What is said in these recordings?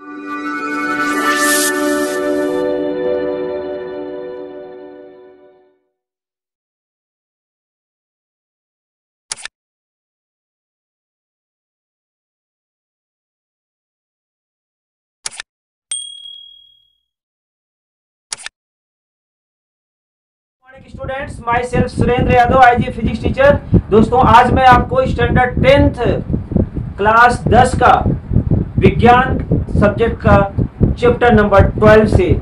Students, my self Surendra Yadav, IG physics teacher. दोस्तों, आज मैं आपको स्टैंडर्ड 10th क्लास 10 का विज्ञान सब्जेक्ट का चैप्टर नंबर 12 से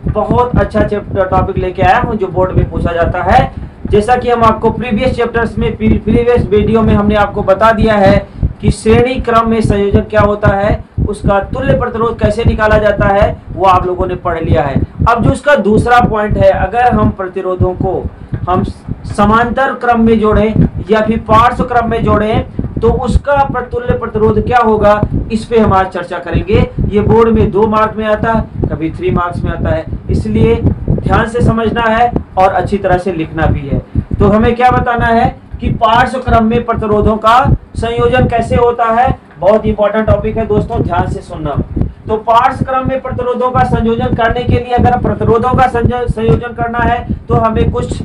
बहुत अच्छा चैप्टर टॉपिक लेके आया हूं जो बोर्ड में पूछा जाता है। जैसा कि हम आपको प्रीवियस चैप्टर्स में, प्रीवियस वीडियो में हमने आपको बता दिया है कि श्रेणी क्रम में संयोजन क्या होता है, उसका तुल्य प्रतिरोध कैसे निकाला जाता है, वो आप लोगों ने पढ़ लिया है। अब जो उसका दूसरा पॉइंट है, अगर हम प्रतिरोधों को हम समांतर क्रम में जोड़ें या फिर पार्श्व क्रम में जोड़ें तो उसका तुल्य प्रतिरोध क्या होगा, इस पे हम आज चर्चा करेंगे। ये बोर्ड में 2 मार्क में आता है, कभी 3 मार्क्स में आता है, इसलिए ध्यान से समझना है और अच्छी तरह से लिखना भी है। तो हमें क्या बताना है कि पार्श्व क्रम में प्रतिरोधों का संयोजन कैसे होता है। बहुत इंपॉर्टेंट टॉपिक है दोस्तों, ध्यान से सुनना। तो पार्श्व क्रम में प्रतिरोधों का संयोजन करने के लिए, अगर प्रतिरोधों का संयोजन करना है तो हमें कुछ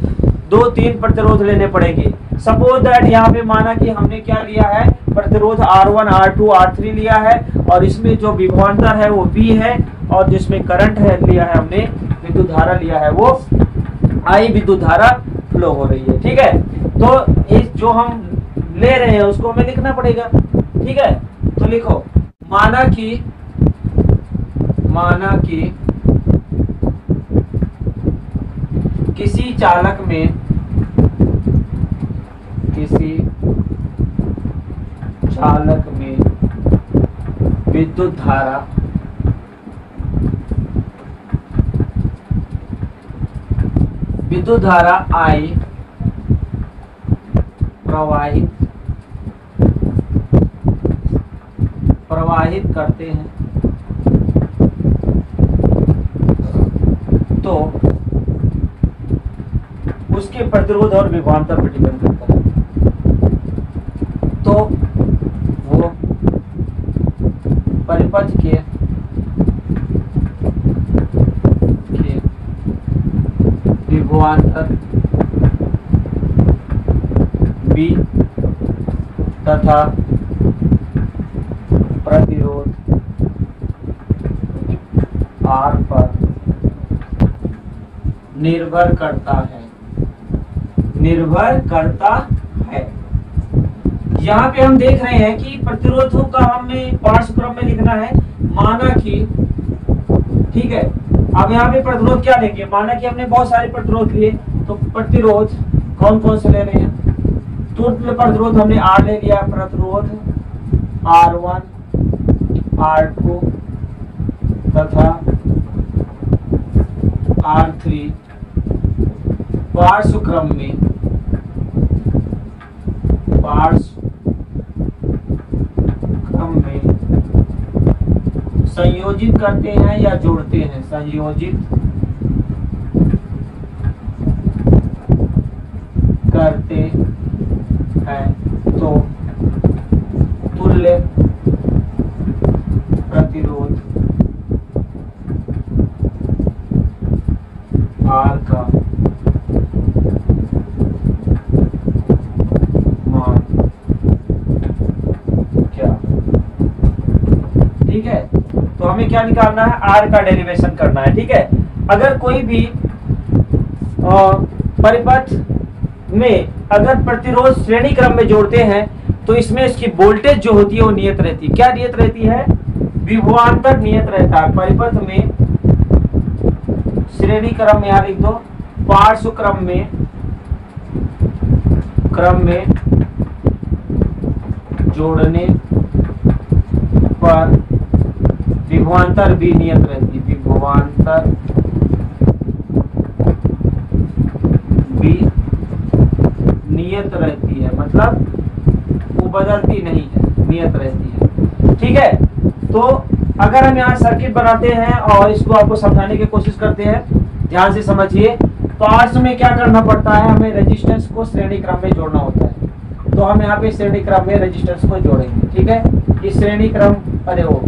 2-3 प्रतिरोध लेने पड़ेंगे। सपोज दैट यहाँ पे माना कि हमने क्या लिया है, प्रतिरोध R1, R2, R3 लिया है और इसमें जो विभवांतर है वो V है और जिसमें करंट है लिया है हमने, विद्युत धारा लिया है वो I विद्युत धारा फ्लो हो रही है। ठीक है, तो इस जो हम ले रहे हैं उसको हमें लिखना पड़ेगा। ठीक है, तो लिखो, माना कि किसी चालक में विद्युत धारा I प्रवाहित करते हैं तो उसके प्रतिरोध और विभवांतर पर डिपेंड करता है। तो वो परिपथ के विभवांतर B तथा प्रतिरोध R पर निर्भर करता है। यहाँ पे हम देख रहे हैं कि प्रतिरोधों का हमें पार्श्व क्रम में लिखना है। माना कि, ठीक है, अब यहाँ पे प्रतिरोध क्या लेंगे, माना कि हमने बहुत सारे प्रतिरोध लिए, तो प्रतिरोध कौन कौन से ले रहे हैं। तुल्य प्रतिरोध हमने R ले लिया, प्रतिरोध R1, R2 तथा R3 पार्श्व क्रम में संयोजित करते हैं या जोड़ते हैं, संयोजित करते हैं तो तुल्य प्रतिरोध R का मान क्या। ठीक है, तो हमें क्या निकालना है, R का डेरिवेशन करना है। ठीक है, अगर कोई भी परिपथ में अगर प्रतिरोध श्रेणी क्रम में जोड़ते हैं तो इसमें इसकी वोल्टेज जो होती है वो नियत रहती है। क्या नियत रहती है, विभवांतर नियत रहता है। परिपथ में श्रेणी क्रम में, यहाँ लिख दो, पार्श्व क्रम में जोड़ने पर विभवांतर भी नियत रहती है, विभवांतर भी नियत रहती है, मतलब वो बदलती नहीं है, नियत रहती है। ठीक है, तो अगर हम यहाँ सर्किट बनाते हैं और इसको आपको समझाने की कोशिश करते हैं, ध्यान से समझिए। पार्श्व में क्या करना पड़ता है, हमें रेजिस्टेंस को श्रेणी क्रम में जोड़ना होता है। तो हम यहाँ पे श्रेणी क्रम में रेजिस्टेंस को जोड़ेंगे। ठीक है, इस श्रेणी क्रम, अरे वो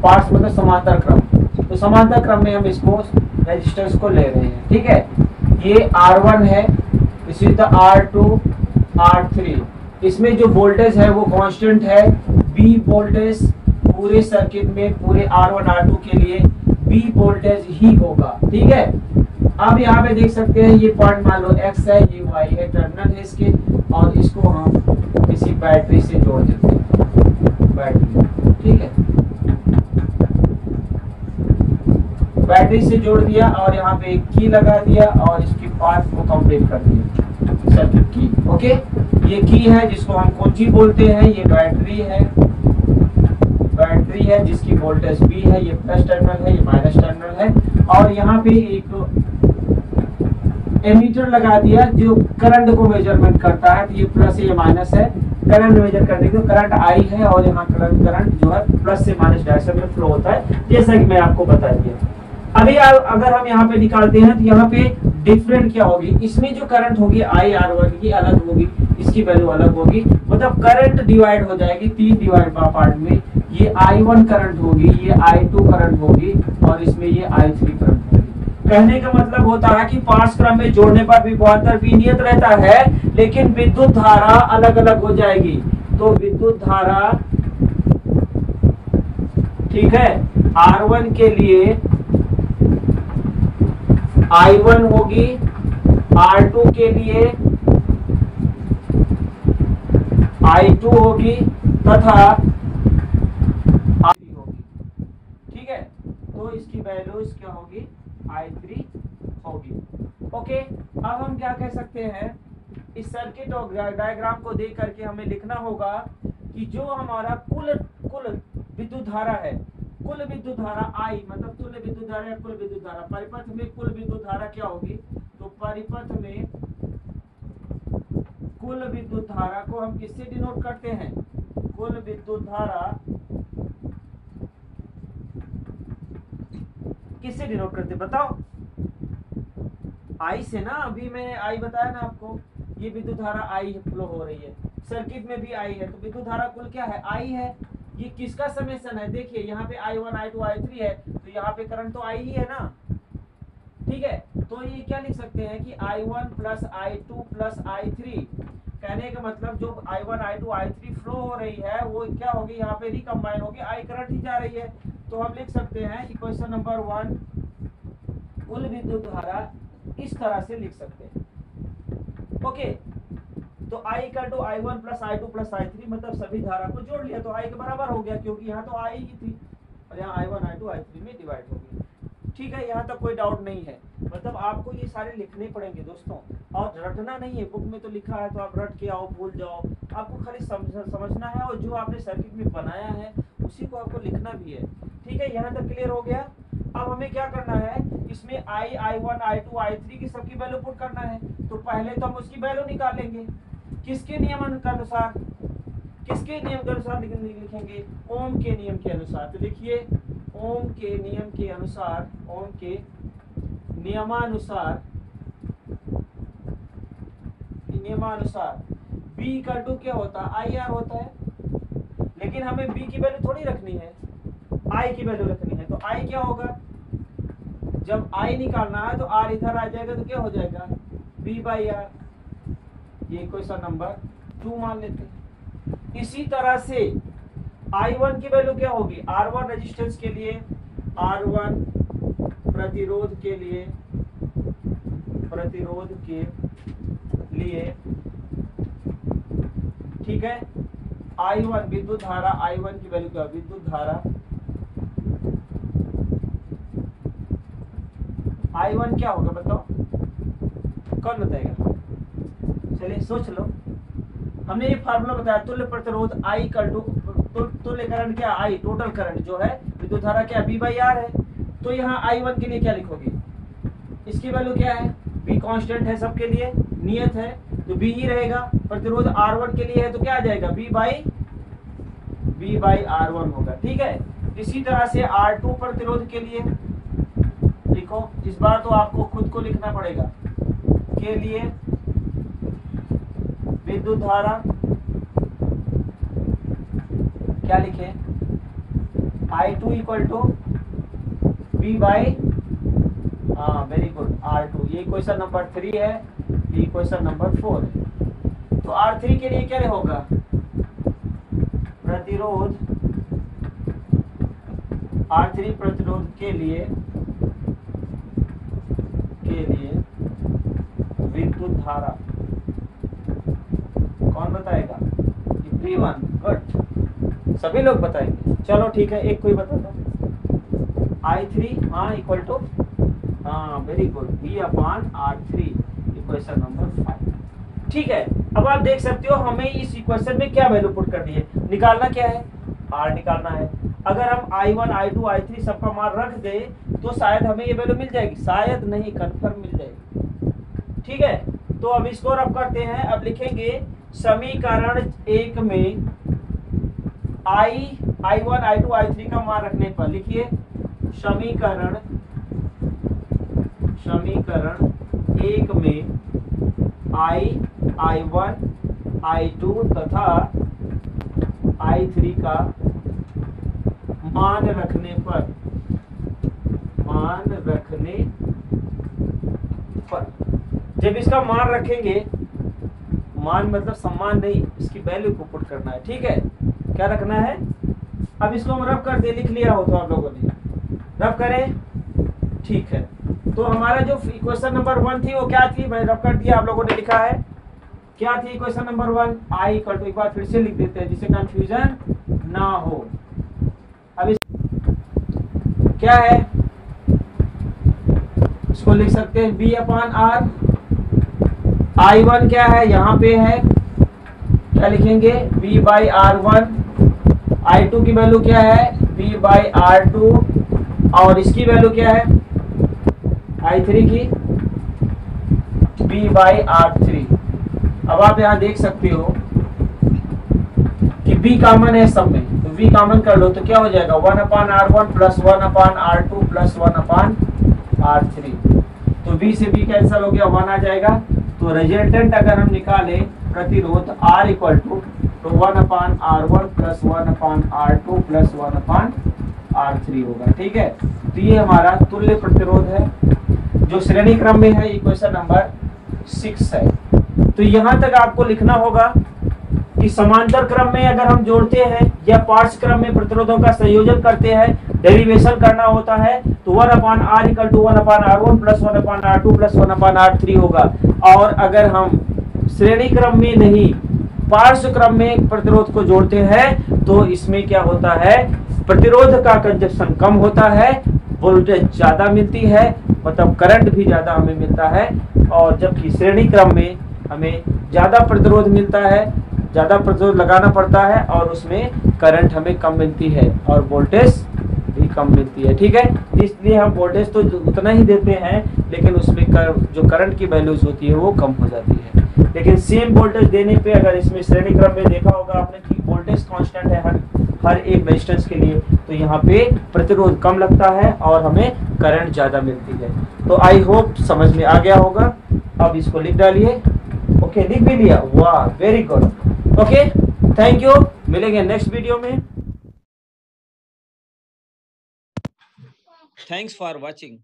पार्ट्स मतलब समांतर क्रम, तो समांतर क्रम में हम इसको रेजिस्टेंस को ले रहे हैं, ठीक है। ये R1 है, this is the R2 R3, इसमें जो वोल्टेज है वो कांस्टेंट है, B वोल्टेज पूरे सर्किट में पूरे R1 R2 के लिए B वोल्टेज ही होगा, ठीक है। अब यहाँ पे देख सकते हैं ये पॉइंट मान लो X है, ये Y है, टर्मिनल है इसके, और इसको हम किसी बैटरी से जोड़ देते हैं, बैटरी, ठीक है। बैटरी से जोड़ दिया और यहाँ पे एक की लगा दिया और इसकी पाथ को कंप्लीट कर दिया, सर्किट की, ओके। ये की है जिसको हम कुंजी बोलते हैं, ये बैटरी है, बैटरी है जिसकी वोल्टेज B है, ये प्लस टर्मिनल है, ये माइनस टर्मिनल है, और यहाँ पे एक एमीटर लगा दिया जो करंट को मेजरमेंट करता है, तो ये प्लस ये माइनस है, करंट मेजर करने के करंट I है, और यहाँ करंट जो है प्लस से माइनस डायरेक्शन में फ्लो होता है, जैसा कि मैं आपको बता दिया। अभी अगर हम यहाँ पे निकालते हैं तो यहाँ पे डिफरेंट क्या होगी, इसमें जो करंट होगी IR1 की अलग होगी, इसकी वैल्यू अलग होगी, मतलब करंट डिवाइड हो जाएगी 3 डिवाइड पार्ट में, ये I1 करंट होगी, ये I2 करंट होगी, और इसमें ये I3 करंट होगी। कहने का मतलब होता है कि पार्ट्स क्रम में जोड़ने पर भी विभवांतर भी नियत रहता है, लेकिन विद्युत धारा अलग अलग हो जाएगी। तो विद्युत धारा, ठीक है, R1 के लिए I1 होगी, R2 के लिए I2 होगी तथा I3 होगी, ठीक है। तो इसकी वैल्यूज क्या होगी, I3 होगी, ओके। अब हम क्या कह सकते हैं, इस सर्किट और डायग्राम को देख करके हमें लिखना होगा कि जो हमारा कुल विद्युत धारा है, कुल विद्युत धारा I मतलब तुल्य विद्युत धारा या कुल विद्युत धारा, परिपथ में कुल विद्युत धारा क्या होगी, तो परिपथ में कुल विद्युत धारा को हम किससे डिनोट करते हैं, कुल विद्युत धारा किससे डिनोट करते बताओ, I से ना, अभी मैंने I बताया ना आपको, ये विद्युत धारा I फ्लो हो रही है, सर्किट में भी I है, तो विद्युत धारा कुल क्या है, I है। ये किसका समेशन है, देखिए यहाँ पे I1 I2 I3 है, तो यहाँ पे करंट तो I ही है ना, ठीक है। तो ये क्या लिख सकते हैं कि I1 plus I2 plus I3, कहने का मतलब जो I1 I2 I3 फ्लो हो रही है वो क्या होगी, यहाँ पे रिकम्बाइन होगी, I करंट ही जा रही है। तो हम लिख सकते हैं कि क्वेश्चन नंबर 1 कुल विद्युत धारा इस तरह से लिख सकते हैं, ओके। तो I equal to I1 plus I2 plus I3, मतलब सभी धारा को जोड़ लिया तो I के बराबर हो गया, क्योंकि यहाँ तो I ही थी और यहाँ I1 I2 I3 में डिवाइड हो गई, ठीक है। यहाँ तक कोई डाउट नहीं है, मतलब आपको ये सारे लिखने पड़ेंगे दोस्तों, और रटना नहीं है, बुक में तो लिखा है तो आप रट के आओ, भूल जाओ, आपको खाली समझना है, और जो आपने सर्किट में बनाया है उसी को आपको लिखना भी है, ठीक है। यहाँ तक क्लियर हो गया। अब हमें क्या करना है, इसमें I1 I2 I3 की सबकी वैल्यू पुट करना है, तो पहले तो हम उसकी वैल्यू निकालेंगे, किसके नियम के अनुसार, किसके नियम के अनुसार लिखेंगे, ओम के नियम के अनुसार। तो लिखिए ओम के नियम के अनुसार, ओम के नियमानुसार B इक्वल टू क्या होता है, IR होता है, लेकिन हमें B की वैल्यू थोड़ी रखनी है, I की वैल्यू रखनी है। तो I क्या होगा, जब I निकालना है तो R इधर आ जाएगा, तो क्या हो जाएगा B बाई R, ये क्वेश्चन नंबर 2 मान लेते हैं। इसी तरह से I1 की वैल्यू क्या होगी, R1 रेजिस्टेंस के लिए, R1 प्रतिरोध के लिए ठीक है। I1 विद्युत धारा, I1 की वैल्यू क्या, विद्युत धारा I1 क्या होगा बताओ, कौन बताएगा, चलिए सोच लो। हमने ये फार्मूला बताया, तुल्य प्रतिरोध I इक्वल टू तुल्य करंट क्या, I टोटल करंट जो है, विद्युत धारा क्या B बाई R है। तो यहाँ I1 के लिए क्या लिखोगे, इसकी वैल्यू क्या है, B कांस्टेंट है सबके लिए, नियत है तो B ही रहेगा। प्रतिरोध R1 के लिए है तो क्या आ जाएगा, B बाई R1 होगा, ठीक है। इसी तरह से R2 प्रतिरोध के लिए लिखो, इस बार तो आपको खुद को लिखना पड़ेगा, के लिए विद्युत धारा क्या लिखे, I2 equal to V by, very good, R2। ये क्वेश्चन नंबर 3 है, ये क्वेश्चन नंबर 4 है। तो R3 के लिए क्या होगा, प्रतिरोध, R3 प्रतिरोध के लिए विद्युत धारा कौन बताएगा, एवरीवन, गुड, सभी लोग बताएंगे। चलो ठीक है, एक कोई बता दो। I3 हाँ इक्वल टू, हाँ वेरी गुड, V अपान R3, इक्वेशन नंबर 5। ठीक है, अब आप देख सकते हो हमें इस इक्वेशन में क्या वैल्यू पुट करनी है, निकालना क्या है, R निकालना है। अगर हम I1 I2 I3 सबका मान रख दे तो शायद हमें ये वैल्यू मिल जाएगी, शायद नहीं, कंफर्म मिल जाएगी। ठीक है, तो अब इसको रब करते हैं। अब लिखेंगे समीकरण 1 में I1 I2 I3 का मान रखने पर, लिखिए समीकरण 1 में I1 I2 तथा I3 का मान रखने पर, जब इसका मान रखेंगे, मान मतलब सम्मान नहीं, इसकी वैल्यू को पुट करना है। ठीक है, क्या रखना है, अब इसको हम रब कर दे, लिख लिया हो तो आप लोगों ने, रब करें, ठीक है। तो हमारा जो इक्वेशन नंबर 1 थी वो क्या थी, मैंने रब कर दिया, आप लोगों ने लिखा है, क्या थी equation number 1, I equal to, एक बार फिर से लिख देते हैं जिससे कंफ्यूजन ना हो। अब इस क्या है, इसको लिख सकते हैं B अपान R। I1 क्या है, यहाँ पे है, क्या लिखेंगे, V बाई R1। I2 की वैल्यू क्या है, V बाई R2, और इसकी वैल्यू क्या है, I3 की V बाई R3। अब आप यहाँ देख सकते हो कि B कॉमन है सब में, तो V कॉमन कर लो तो क्या हो जाएगा, 1 upon R1 plus 1 upon R2 plus 1 upon R3। तो V से B कैंसिल हो गया, 1 आ जाएगा। तो रिजल्टेंट अगर हम निकालें प्रतिरोध R इक्वल टू, तो 1 upon R1 plus 1 upon R2 plus 1 upon R3 होगा। ठीक है, तो ये हमारा तुल्य प्रतिरोध है जो श्रेणी क्रम में है, इक्वेशन नंबर 6 है। तो यहाँ तक आपको लिखना होगा कि समांतर क्रम में अगर हम जोड़ते हैं या पार्श्व क्रम में प्रतिरोधों का संयोजन करते हैं, डेरिवेशन करना होता है, तो 1 upon R equal to 1 upon R1 plus 1 upon R2 plus 1 upon R3 होगा। और अगर हम श्रेणी क्रम में नहीं, पार्श्व क्रम में प्रतिरोध को जोड़ते हैं तो इसमें क्या होता है, प्रतिरोध का कंजक्शन कम होता है, वोल्टेज ज्यादा मिलती है, मतलब करंट भी ज्यादा हमें मिलता है। और जबकि श्रेणी क्रम में हमें ज्यादा प्रतिरोध मिलता है, ज्यादा प्रतिरोध लगाना पड़ता है और उसमें करंट हमें कम मिलती है और वोल्टेज भी कम मिलती है। ठीक है, इसलिए हम वोल्टेज तो उतना ही देते हैं लेकिन उसमें जो करंट की वैल्यूज होती है वो कम हो जाती है। लेकिन सेम वोल्टेज देने पे, अगर इसमें श्रेणी क्रम में देखा होगा आपने कि वोल्टेज कांस्टेंट है हर एक रेजिस्टेंस के लिए, तो यहाँ पे प्रतिरोध कम लगता है और हमें करंट ज्यादा मिलती है। तो आई होप समझ में आ गया होगा। अब इसको लिख डालिए। ओके, लिख भी लिया, वाह very good. Okay, thank you, मिलेंगे नेक्स्ट वीडियो में। Thanks for watching.